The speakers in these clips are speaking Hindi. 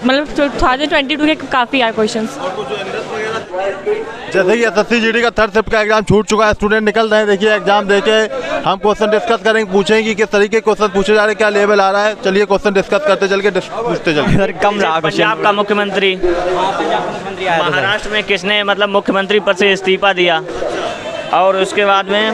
मतलब 2022 के काफ़ी यार क्वेश्चंस। जैसे कि एसएससी जीडी का थर्ड शिफ्ट का एग्जाम छूट चुका है, स्टूडेंट निकल रहे हैं, देखिए एग्जाम देके हम क्वेश्चन डिस्कस करेंगे, पूछेंगे कि किस तरीके के क्वेश्चन पूछे जा रहे हैं, क्या लेवल आ रहा है। चलिए क्वेश्चन डिस्कस करते चल के पूछते चल सर कम रहा क्वेश्चन। पंजाब का मुख्यमंत्री, महाराष्ट्र में किसने मतलब मुख्यमंत्री पद से इस्तीफा दिया, और उसके बाद में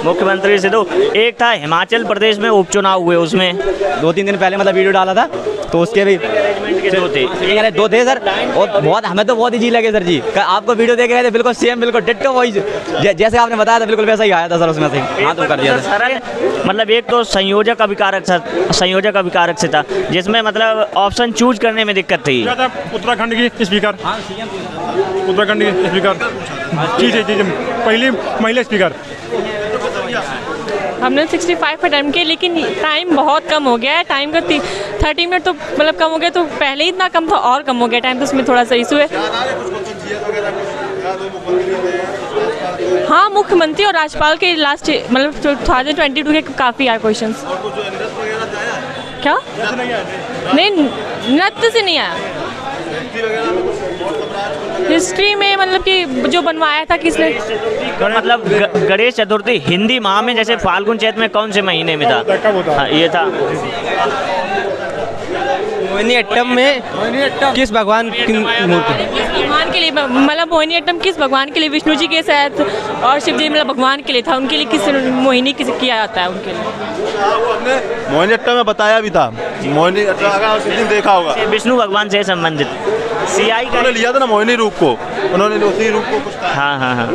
मुख्यमंत्री से दो, एक था हिमाचल प्रदेश में उपचुनाव हुए, उसमें 2-3 दिन पहले मतलब वीडियो डाला था, तो उसके भी दो थे। दो थे सर, और बहुत हमें तो बहुत इजी लगे सर जी। आपको वीडियो देख रहे थे, बिल्कुल सेम, बिल्कुल डिट्टो वही जैसे आपने बताया था, बिल्कुल वैसा ही आया था सर उसमें से। हाँ तो कर दिया था सरल, मतलब एक तो संयोजक अभिकारक से था, जिसमें मतलब ऑप्शन चूज करने में दिक्कत थी। उत्तराखंड की स्पीकर, उत्तराखंड की स्पीकर, जी पहली महिला स्पीकर। हमने 65 अटेम्प्ट किए, लेकिन टाइम बहुत कम हो गया है। टाइम का 30 मिनट तो मतलब कम हो गया, तो पहले ही इतना कम था और कम हो गया टाइम, तो उसमें थोड़ा सा इशू है। हाँ, मुख्यमंत्री और राज्यपाल के लास्ट मतलब 2022 के काफ़ी यार क्वेश्चंस। क्या नहीं, नृत्य से नहीं आया। हिस्ट्री में मतलब कि जो बनवाया था किसने, मतलब गणेश चतुर्थी हिंदी माह में, जैसे फाल्गुन चैत में कौन से महीने में था? हाँ, ये था मोहिनीअट्टम में किस भगवान की मूर्ति? भगवान के लिए, मतलब मोहिनीअट्टम किस भगवान के लिए? विष्णु जी के साथ, और शिव जी मतलब भगवान के लिए था, उनके लिए किस मोहिनी किस किया जाता है उनके लिए? मोहिनीअट्टम में बताया भी था, मोहिनीअट्टम अगर किसी ने देखा होगा, विष्णु भगवान से संबंधित सीआई का लिया था ना मोहिनी रूप को, उन्होंने उसी रूप को कुछ। हाँ।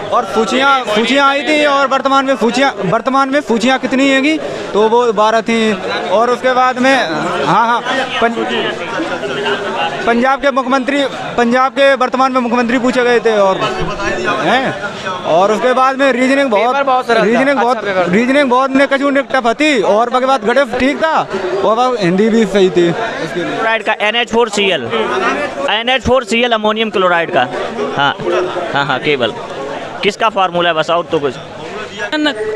और फूचियाँ आई थी, और वर्तमान में फूचियाँ कितनी हैंगी, तो वो 12 थी। और उसके बाद में हाँ पंजाब के वर्तमान में मुख्यमंत्री पूछे गए थे, और और उसके बाद में रीजनिंग बहुत ने कचू टफ थी, और उसके बाद गणित ठीक था, और हिंदी भी सही थी। क्लोराइड का NH4Cl अमोनियम क्लोराइड का। हाँ केवल किसका फार्मूला है बस, और तो कुछ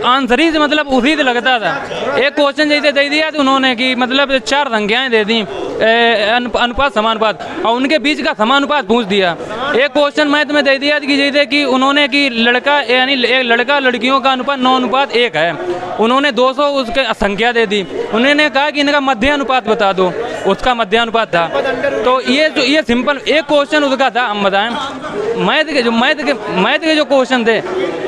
आंसर ही मतलब उसी से लगता था। एक क्वेश्चन जैसे दे दिया तो उन्होंने कि मतलब 4 संख्याएं दे दी, अनुपात समानुपात, और उनके बीच का समानुपात पूछ दिया। एक क्वेश्चन मैथ में दे दिया कि जैसे कि उन्होंने कि लड़का यानी एक लड़का लड़कियों का अनुपात 9:1 है, उन्होंने 200 उसके संख्या दे दी। उन्होंने कहा कि इनका मध्य अनुपात बता दो, उसका मध्य अनुपात था। तो ये सिंपल एक क्वेश्चन उसका था। हम बताएं मैथ के जो क्वेश्चन थे,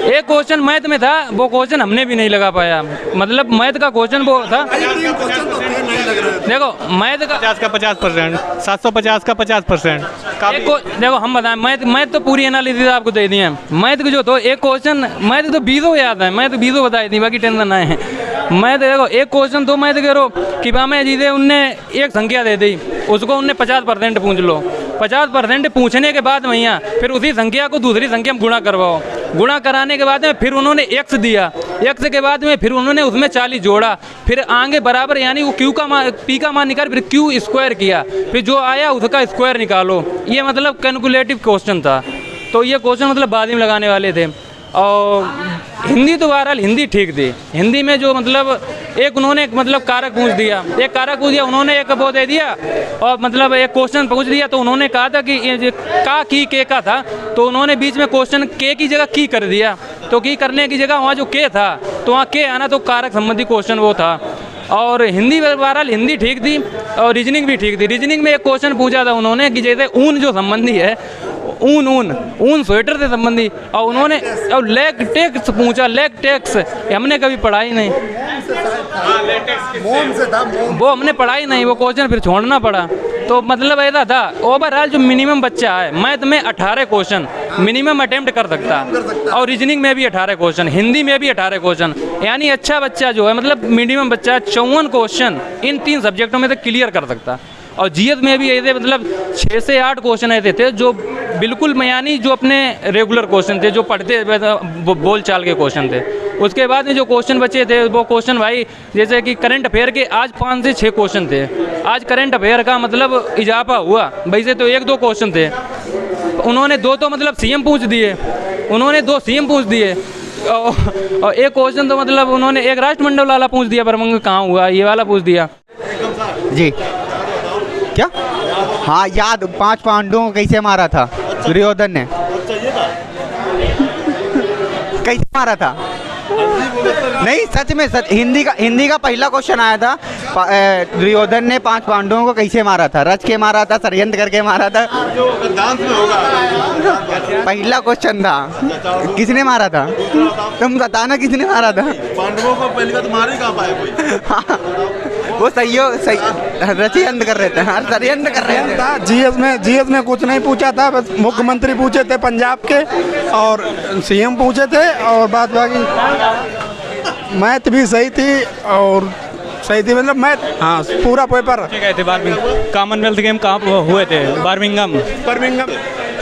एक क्वेश्चन मैथ में था, वो क्वेश्चन हमने भी नहीं लगा पाया। मतलब मैथ का क्वेश्चन वो था, देखो मैथ का 50% 750 का 50%। देखो हम बताएं, मैथ तो पूरी एनालिसिस आपको दे दी है। मैथ के जो तो एक क्वेश्चन मैथ तो 20 याद है, मैथ 20 बताई थी, बाकी टेंशन ना है। मैथ देखो एक क्वेश्चन तो मैथ करो कि मैं जीते, उनने एक संख्या दे दी, उसको उनने 50% पूछ लो। 50% पूछने के बाद भैया फिर उसी संख्या को दूसरी संख्या में गुणा करवाओ। गुणा कराने के बाद में फिर उन्होंने x दिया, x के बाद में फिर उन्होंने उसमें 40 जोड़ा, फिर आगे बराबर यानी वो p का मान निकाल, फिर q स्क्वायर किया, फिर जो आया उसका स्क्वायर निकालो। ये मतलब कैलकुलेटिव क्वेश्चन था। तो ये क्वेश्चन मतलब बाद में लगाने वाले थे। और हिंदी तो बहरहाल हिंदी ठीक थी। हिंदी में जो मतलब एक उन्होंने मतलब कारक पूछ दिया, उन्होंने एक वो दे दिया, और मतलब एक क्वेश्चन पूछ दिया। तो उन्होंने कहा था कि ये के का था, तो उन्होंने बीच में क्वेश्चन के की जगह की कर दिया। तो की करने की जगह वहाँ जो के था, तो वहाँ के आना, तो कारक संबंधी क्वेश्चन वो था। और हिंदी बहरहाल हिंदी ठीक थी, और रीजनिंग भी ठीक थी। रीजनिंग में एक क्वेश्चन पूछा था उन्होंने कि जैसे ऊन जो संबंधी है, ऊन स्वेटर से संबंधी, और उन्होंने और लेग टैक्स पूछा। लेग टैक्स हमने कभी पढ़ा ही नहीं, वो हमने पढ़ा ही नहीं, वो क्वेश्चन फिर छोड़ना पड़ा। तो मतलब ऐसा था। ओवरऑल जो मिनिमम बच्चा है मैथ में 18 क्वेश्चन मिनिमम अटेम्प्ट कर सकता है, और रीजनिंग में भी 18 क्वेश्चन, हिंदी में भी 18 क्वेश्चन। यानी अच्छा बच्चा जो है मतलब मिनिमम बच्चा 54 क्वेश्चन इन 3 सब्जेक्टों में से क्लियर कर सकता। और जीएस में भी ऐसे मतलब 6 से 8 क्वेश्चन ऐसे थे जो बिल्कुल यानी जो अपने रेगुलर क्वेश्चन थे, जो पढ़ते बोल चाल के क्वेश्चन थे। उसके बाद में जो क्वेश्चन बचे थे वो क्वेश्चन भाई जैसे कि करंट अफेयर के आज 5 से 6 क्वेश्चन थे। आज करंट अफेयर का मतलब इजाफा हुआ, वैसे तो 1-2 क्वेश्चन थे। उन्होंने 2 तो मतलब सीएम पूछ दिए, उन्होंने 2 सीएम पूछ दिए, और एक क्वेश्चन तो मतलब उन्होंने एक राष्ट्रमंडल वाला पूछ दिया, परमंग कहाँ हुआ, ये वाला पूछ दिया। जी क्या? हाँ याद, 5 पांडवों को कैसे मारा था दुर्योधन ने, कैसे मारा था? नहीं सच में, सच हिंदी का पहला क्वेश्चन आया था, दुर्योधन ने 5 पांडवों को कैसे मारा था? रच के मारा था, षड्यंत्र करके मारा था? पहला क्वेश्चन था, किसने मारा था? तुम बताना किसने मारा था? पांडवों को पहली बार मार ही कहाँ पाया कोई? वो सही षड्यंत्र कर रहे थे, षड्यंत्र कर रहे थे। जीएस में कुछ नहीं पूछा था, बस मुख्यमंत्री पूछे थे पंजाब के और सीएम पूछे थे, और बात बाकी मैथ भी सही थी, और सही थी मतलब मैथ, हाँ पूरा पेपर। गए थे कॉमनवेल्थ गेम कहाँ हुए थे? बर्मिंघम।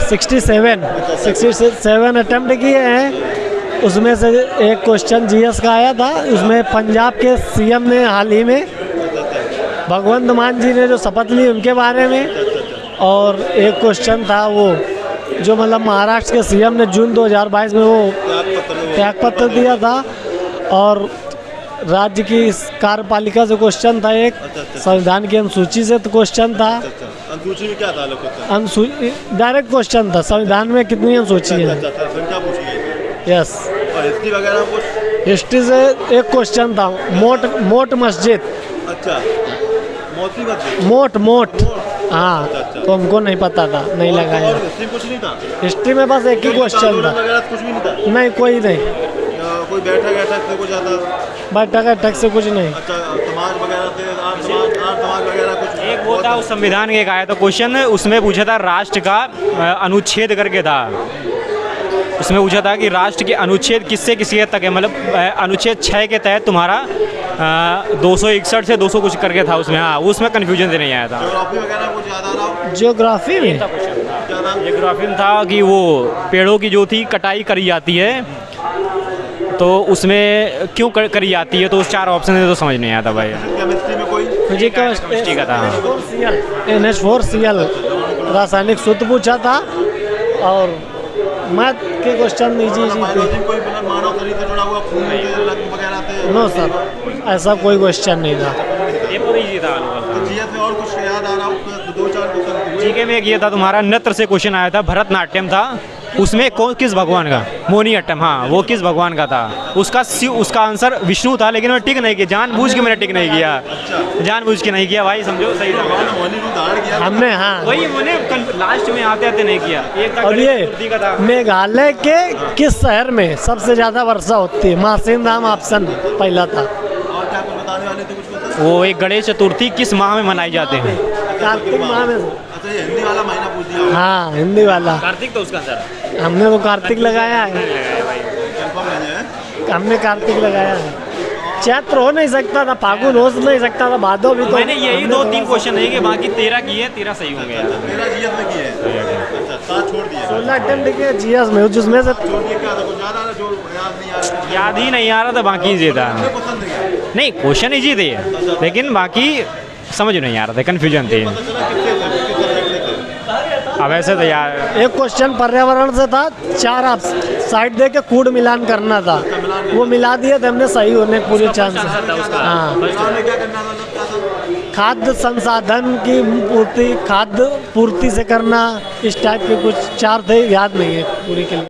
67 अटेम्प्ट किए हैं, उसमें से एक क्वेश्चन जीएस का आया था। उसमें पंजाब के सीएम ने हाल ही में भगवंत मान जी ने जो शपथ ली उनके बारे में, और एक क्वेश्चन था वो जो मतलब महाराष्ट्र के सीएम ने जून 2022 में वो त्यागपत्र दिया था, और राज्य की कार्यपालिका से क्वेश्चन था, एक संविधान की अनुसूची से तो क्वेश्चन था। अनुसूची में क्या था? डायरेक्ट क्वेश्चन था, संविधान में कितनी अनुसूची है। यस, और हिस्ट्री वगैरह कुछ? हिस्ट्री से एक क्वेश्चन था, मोट मस्जिद। अच्छा, मोट हाँ, तो हमको नहीं पता था, नहीं लगाया। हिस्ट्री कुछ नहीं था? हिस्ट्री में बस एक ही क्वेश्चन था। कुछ भी नहीं था? नहीं, कोई नहीं। कोई बैठक से कुछ आता? बैठक से कुछ नहीं। अच्छा, समाज वगैरह से, समाज वगैरह कुछ? एक वो था उस संविधान के एक आया था क्वेश्चन, उसमें पूछा था राष्ट्र का अनुच्छेद करके था। उसमें पूछा था कि राष्ट्र के अनुच्छेद किससे किसके तक है, मतलब अनुच्छेद 6 के तहत तुम्हारा 261 से 200 कुछ करके था उसमें। हाँ, उसमें कन्फ्यूजन से नहीं आया था। ज्योग्राफी वगैरह कुछ याद आ रहा? ज्योग्राफी में ज्योग्राफी में था कि वो पेड़ों की जो थी कटाई करी जाती है, तो उसमें क्यों करी जाती है, तो उस 4 ऑप्शन में तो समझ नहीं आया था भाई। केमिस्ट्री में कोई? केमिस्ट्री का था NH4Cl रासायनिक सूत्र पूछा था, और मैथ के क्वेश्चन इजी थे। कोई मानव शरीर से जुड़ा हुआ खून वगैरह थे? नो सर, ऐसा कोई क्वेश्चन नहीं था। ये पूरी इजी था। जीएस में और कुछ याद आ रहा हो? 2-4 क्वेश्चन। जीके में एक ये था तुम्हारा, नृत्य से क्वेश्चन आया था, भरतनाट्यम था, उसमें किस भगवान का? मोहिनीअट्टम, हाँ वो किस भगवान का था? उसका आंसर विष्णु था, लेकिन मैंने टिक नहीं किया, जानबूझ के मैंने टिक नहीं किया, जानबूझ के नहीं किया भाई, समझो सही था हमने। हाँ, वही मैंने लास्ट में आते आते नहीं किया। एक था, और ये मेघालय के किस शहर में सबसे ज़्यादा वर्षा होती है? मासिन धाम ऑप्शन पहला था। और क्या कुछ बताने वाले थे? कुछ वो एक गणेश चतुर्थी किस माह में मनाई जाते हैं? कार्तिक माह में। अच्छा, ये हिंदी वाला महीना पूछ दिया। हाँ, हिंदी वाला। कार्तिक तो उसका आंसर हमने वो कार्तिक लगाया है, हमने कार्तिक लगाया है। चैत्र हो नहीं सकता था, फागुन हो नहीं सकता था, भादो भी। तो मैंने यही 2-3 क्वेश्चन नहीं किए, बाकी 13 किए, 13 सही होंगे। 13 जीएस में किए? अच्छा, 7 छोड़ दिए। 16 अटेम्प्ट किए जीएस में, जिसमें से छोड़ दिए। क्या था? कुछ याद आ रहा जो याद नहीं आ रहा? याद ही नहीं आ रहा था, बाकी इजी था। पसंद है? नहीं, क्वेश्चन इजी थे, लेकिन बाकी समझ नहीं आ रहा था, कन्फ्यूजन थी। अब ऐसे तो यार एक क्वेश्चन पर्यावरण से था, 4 आप साइड दे के कूड़ मिलान करना था, वो मिला दिए थे हमने, सही होने पूरे चांस। हाँ, खाद्य संसाधन की पूर्ति, खाद्य पूर्ति से करना, इस टाइप के कुछ 4 थे, याद नहीं है पूरी के लिए।